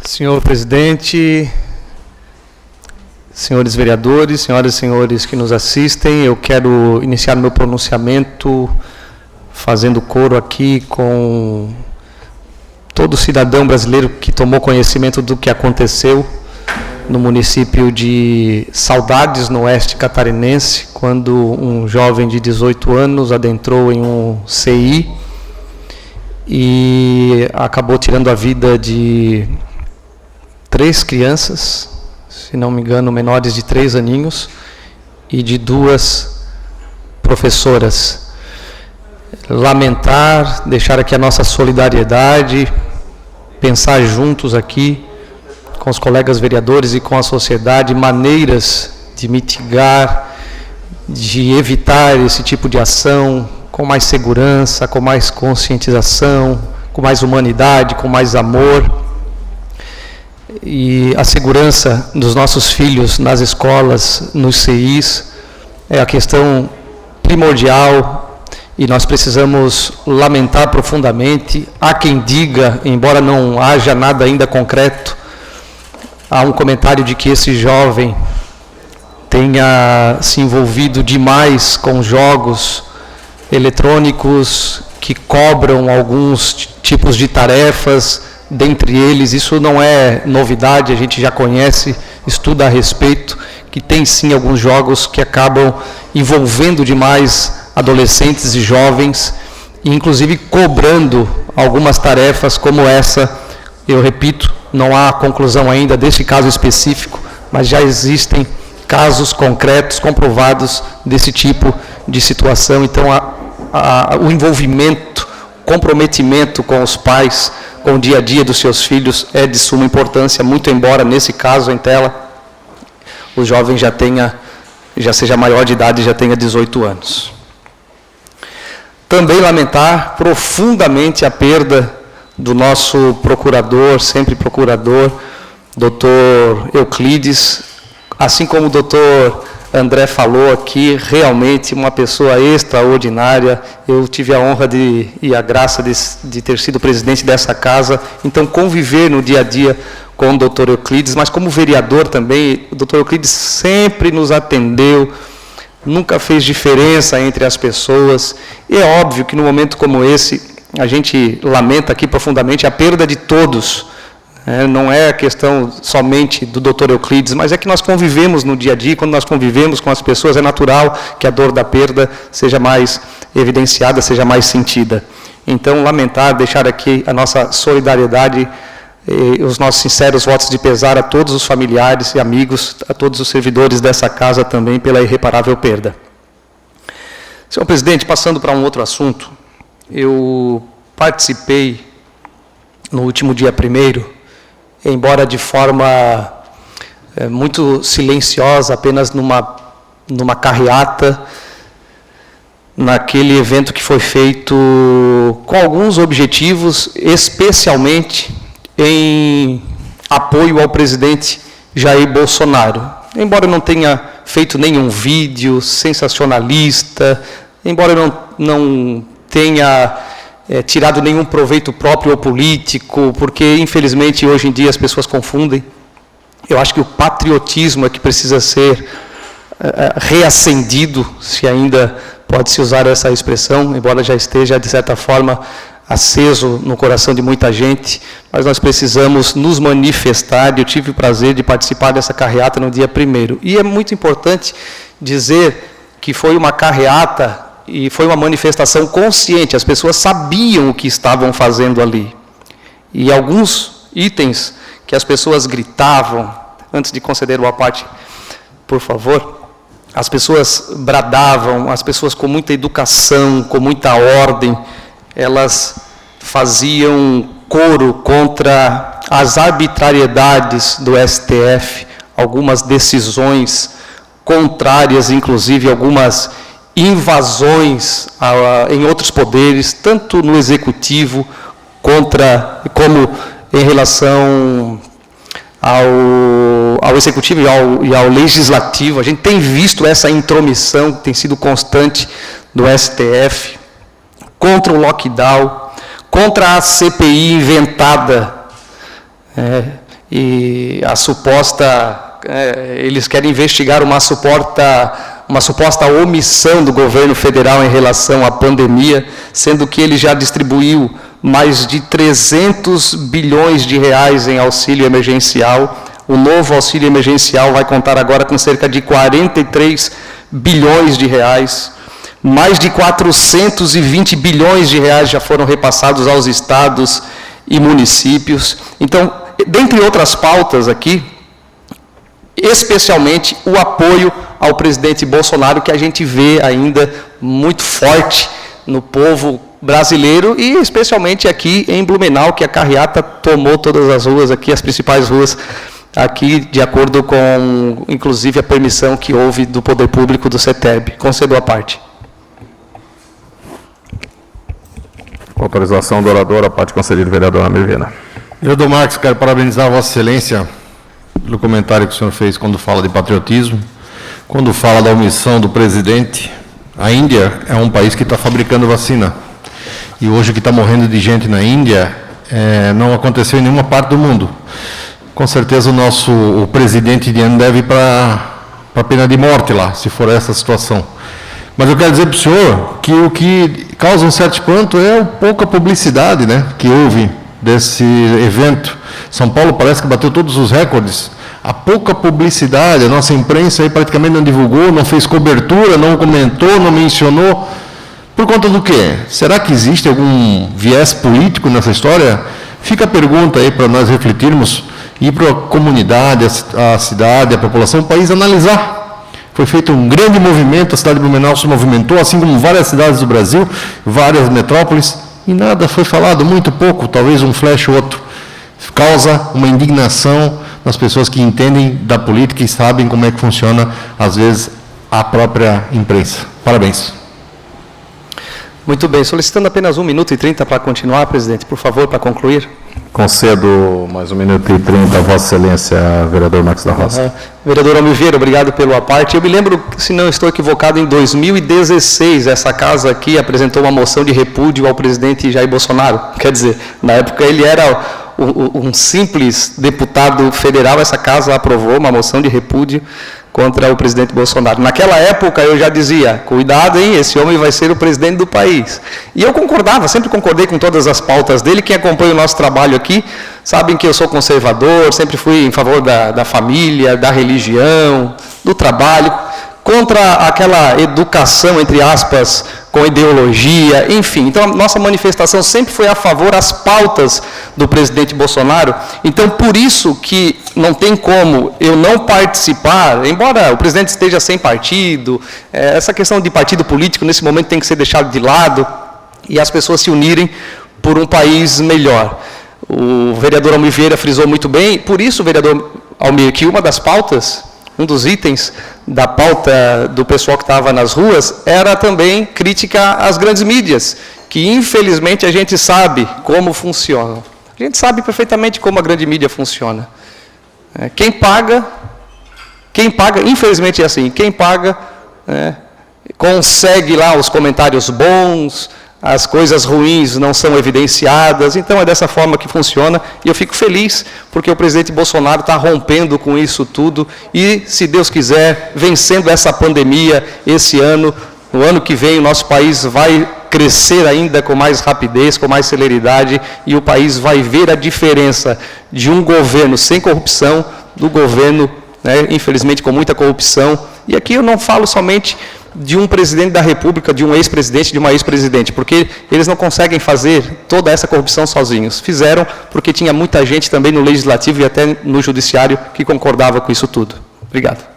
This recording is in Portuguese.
Senhor presidente, senhores vereadores, senhoras e senhores que nos assistem, eu quero iniciar meu pronunciamento fazendo coro aqui com todo cidadão brasileiro que tomou conhecimento do que aconteceu no município de Saudades, no oeste catarinense, quando um jovem de 18 anos adentrou em um CI e acabou tirando a vida de 3 crianças, se não me engano, menores de 3 aninhos, e de 2 professoras. Lamentar, deixar aqui a nossa solidariedade, pensar juntos aqui com os colegas vereadores e com a sociedade maneiras de mitigar, de evitar esse tipo de ação com mais segurança, com mais conscientização, com mais humanidade, com mais amor. E a segurança dos nossos filhos nas escolas, nos CIs, é a questão primordial e nós precisamos lamentar profundamente. Há quem diga, embora não haja nada ainda concreto, há um comentário de que esse jovem tenha se envolvido demais com jogos eletrônicos que cobram alguns tipos de tarefas. Dentre eles, isso não é novidade, a gente já conhece, estuda a respeito, que tem sim alguns jogos que acabam envolvendo demais adolescentes e jovens, e inclusive cobrando algumas tarefas como essa. Eu repito, não há conclusão ainda desse caso específico, mas já existem casos concretos, comprovados desse tipo de situação. Então, o envolvimento, comprometimento com os pais, com o dia a dia dos seus filhos é de suma importância, muito embora nesse caso em tela o jovem já seja maior de idade e já tenha 18 anos. Também lamentar profundamente a perda do nosso procurador, sempre procurador, doutor Euclides, assim como o doutor André falou aqui, realmente uma pessoa extraordinária. Eu tive a honra e a graça de ter sido presidente dessa casa, então conviver no dia a dia com o doutor Euclides, mas como vereador também, o doutor Euclides sempre nos atendeu, nunca fez diferença entre as pessoas. E é óbvio que no momento como esse, a gente lamenta aqui profundamente a perda de todos. Não é a questão somente do doutor Euclides, mas é que nós convivemos no dia a dia, quando nós convivemos com as pessoas, é natural que a dor da perda seja mais evidenciada, seja mais sentida. Então, lamentar, deixar aqui a nossa solidariedade e os nossos sinceros votos de pesar a todos os familiares e amigos, a todos os servidores dessa casa também pela irreparável perda. Senhor presidente, passando para um outro assunto, eu participei no último dia 1º, embora de forma muito silenciosa, apenas numa carreata, naquele evento que foi feito com alguns objetivos, especialmente em apoio ao presidente Jair Bolsonaro. Embora eu não tenha feito nenhum vídeo sensacionalista, embora eu não tenha tirado nenhum proveito próprio ou político, porque, infelizmente, hoje em dia as pessoas confundem. Eu acho que o patriotismo é que precisa ser reacendido, se ainda pode-se usar essa expressão, embora já esteja, de certa forma, aceso no coração de muita gente, mas nós precisamos nos manifestar. Eu tive o prazer de participar dessa carreata no dia 1º. E é muito importante dizer que foi uma carreata e foi uma manifestação consciente, as pessoas sabiam o que estavam fazendo ali. E alguns itens que as pessoas gritavam, antes de conceder uma parte, por favor, as pessoas bradavam, as pessoas com muita educação, com muita ordem, elas faziam coro contra as arbitrariedades do STF, algumas decisões contrárias, inclusive algumas invasões em outros poderes, tanto no executivo como em relação ao executivo e ao legislativo. A gente tem visto essa intromissão que tem sido constante do STF contra o lockdown, contra a CPI inventada e a suposta, eles querem investigar uma suposta omissão do governo federal em relação à pandemia, sendo que ele já distribuiu mais de 300 bilhões de reais em auxílio emergencial. O novo auxílio emergencial vai contar agora com cerca de 43 bilhões de reais. Mais de 420 bilhões de reais já foram repassados aos estados e municípios. Então, dentre outras pautas aqui, especialmente o apoio ao presidente Bolsonaro, que a gente vê ainda muito forte no povo brasileiro e especialmente aqui em Blumenau, que a carreata tomou todas as ruas aqui, as principais ruas aqui, de acordo com, inclusive, a permissão que houve do Poder Público do CETERB. Concedo a parte. Com autorização do orador, a parte concedida, vereador Amir Viana. Vereador Marques, quero parabenizar a Vossa Excelência pelo comentário que o senhor fez quando fala de patriotismo, quando fala da omissão do presidente. A Índia é um país que está fabricando vacina. E hoje o que está morrendo de gente na Índia não aconteceu em nenhuma parte do mundo. Com certeza o presidente indiano deve ir para a pena de morte lá, se for essa situação. Mas eu quero dizer para o senhor que o que causa um certo espanto é a pouca publicidade, né, que houve desse evento. São Paulo parece que bateu todos os recordes. A pouca publicidade, a nossa imprensa aí praticamente não divulgou, não fez cobertura, não comentou, não mencionou. Por conta do quê? Será que existe algum viés político nessa história? Fica a pergunta aí para nós refletirmos e para a comunidade, a cidade, a população, o país analisar. Foi feito um grande movimento, a cidade de Blumenau se movimentou, assim como várias cidades do Brasil, várias metrópoles, e nada foi falado, muito pouco, talvez um flash ou outro. Causa uma indignação nas pessoas que entendem da política e sabem como é que funciona, às vezes, a própria imprensa. Parabéns. Muito bem. Solicitando apenas 1 minuto e 30 para continuar, presidente, por favor, para concluir. Concedo mais 1 minuto e 30 a Vossa Excelência, vereador Marques da Roça. Vereador Almir Vieira, obrigado pela parte. Eu me lembro, se não estou equivocado, em 2016, essa casa aqui apresentou uma moção de repúdio ao presidente Jair Bolsonaro. Quer dizer, na época ele era um simples deputado federal, essa casa aprovou uma moção de repúdio contra o presidente Bolsonaro. Naquela época eu já dizia, cuidado, hein, esse homem vai ser o presidente do país. E eu concordava, sempre concordei com todas as pautas dele. Quem acompanha o nosso trabalho aqui, sabem que eu sou conservador, sempre fui em favor da família, da religião, do trabalho, contra aquela educação, entre aspas, com ideologia, enfim. Então, a nossa manifestação sempre foi a favor das pautas do presidente Bolsonaro. Então, por isso que não tem como eu não participar, embora o presidente esteja sem partido, essa questão de partido político, nesse momento, tem que ser deixado de lado e as pessoas se unirem por um país melhor. O vereador Almir Vieira frisou muito bem, por isso, vereador Almir, que uma das pautas, um dos itens da pauta do pessoal que estava nas ruas era também crítica às grandes mídias, que infelizmente a gente sabe como funcionam. A gente sabe perfeitamente como a grande mídia funciona. Quem paga, infelizmente é assim, quem paga consegue lá os comentários bons, as coisas ruins não são evidenciadas, então é dessa forma que funciona, e eu fico feliz porque o presidente Bolsonaro está rompendo com isso tudo e, se Deus quiser, vencendo essa pandemia esse ano. No ano que vem o nosso país vai crescer ainda com mais rapidez, com mais celeridade, e o país vai ver a diferença de um governo sem corrupção, do governo, infelizmente, com muita corrupção. E aqui eu não falo somente de um presidente da República, de um ex-presidente, de uma ex-presidente, porque eles não conseguem fazer toda essa corrupção sozinhos. Fizeram porque tinha muita gente também no Legislativo e até no Judiciário que concordava com isso tudo. Obrigado.